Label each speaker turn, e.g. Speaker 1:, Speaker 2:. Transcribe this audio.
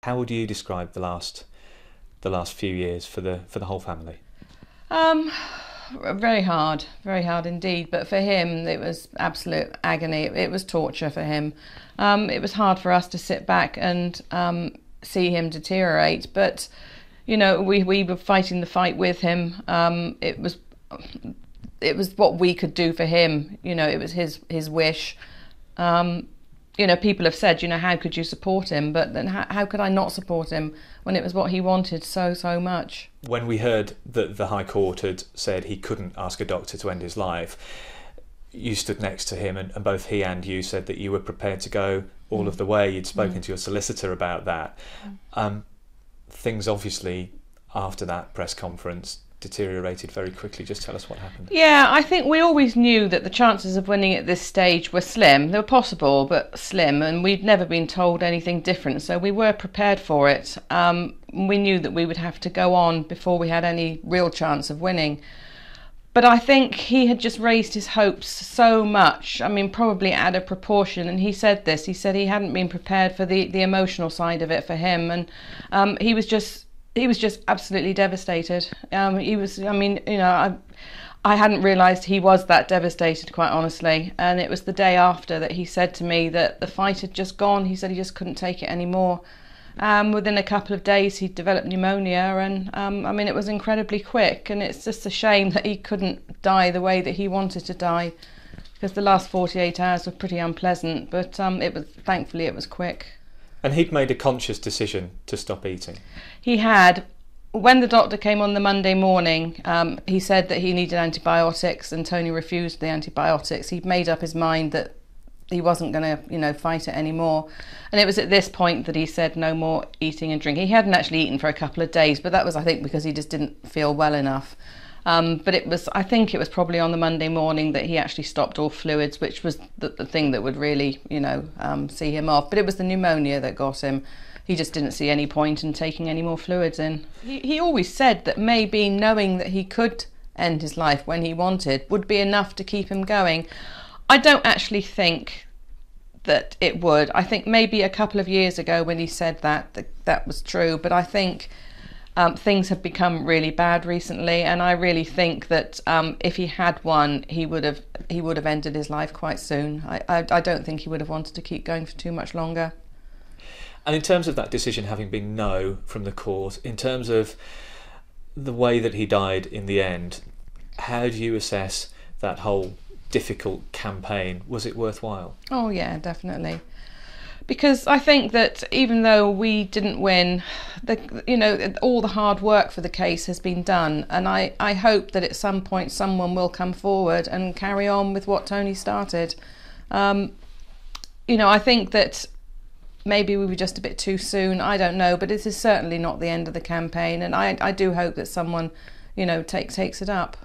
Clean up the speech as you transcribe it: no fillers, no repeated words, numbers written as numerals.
Speaker 1: How would you describe the last few years for the whole family?
Speaker 2: Very hard indeed. But for him, it was absolute agony. It was torture for him. It was hard for us to sit back and see him deteriorate. But you know, we were fighting the fight with him. It was what we could do for him. You know, it was his wish. You know, people have said, you know, how could you support him? But then how could I not support him when it was what he wanted so much?
Speaker 1: When we heard that the High Court had said he couldn't ask a doctor to end his life, you stood next to him, and both he and you said that you were prepared to go all of the way. You'd spoken to your solicitor about that. Things obviously after that press conference deteriorated very quickly. Just tell us what happened.
Speaker 2: Yeah, I think we always knew that the chances of winning at this stage were slim. They were possible, but slim, and we'd never been told anything different, so we were prepared for it. We knew that we would have to go on before we had any real chance of winning. But I think he had just raised his hopes so much, I mean, probably out of proportion, and he said this, he said he hadn't been prepared for the emotional side of it for him, and he was just absolutely devastated. He was, I mean, you know, I hadn't realised he was that devastated, quite honestly. And it was the day after that he said to me that the fight had just gone. He said he just couldn't take it anymore. Within a couple of days, he developed pneumonia, and I mean, it was incredibly quick. And it's just a shame that he couldn't die the way that he wanted to die, because the last 48 hours were pretty unpleasant. But thankfully it was quick.
Speaker 1: And he'd made a conscious decision to stop eating.
Speaker 2: He had. When the doctor came on the Monday morning, he said that he needed antibiotics, and Tony refused the antibiotics. He'd made up his mind that he wasn't going to, you know, fight it anymore. And it was at this point that he said no more eating and drinking. He hadn't actually eaten for a couple of days, but that was, I think, because he just didn't feel well enough. But I think it was probably on the Monday morning that he actually stopped all fluids, which was the thing that would really, you know, see him off. But it was the pneumonia that got him. He just didn't see any point in taking any more fluids in. He always said that maybe knowing that he could end his life when he wanted would be enough to keep him going. I don't actually think that it would. I think maybe a couple of years ago when he said that was true, but I think things have become really bad recently, and I really think that if he had won, he would have ended his life quite soon. I don't think he would have wanted to keep going for too much longer.
Speaker 1: And in terms of that decision having been no from the court, in terms of the way that he died in the end, how do you assess that whole difficult campaign? Was it worthwhile?
Speaker 2: Oh yeah, definitely. Because I think that even though we didn't win, you know, all the hard work for the case has been done, and I hope that at some point someone will come forward and carry on with what Tony started. You know, I think that maybe we were just a bit too soon, I don't know, but this is certainly not the end of the campaign, and I do hope that someone, you know, takes it up.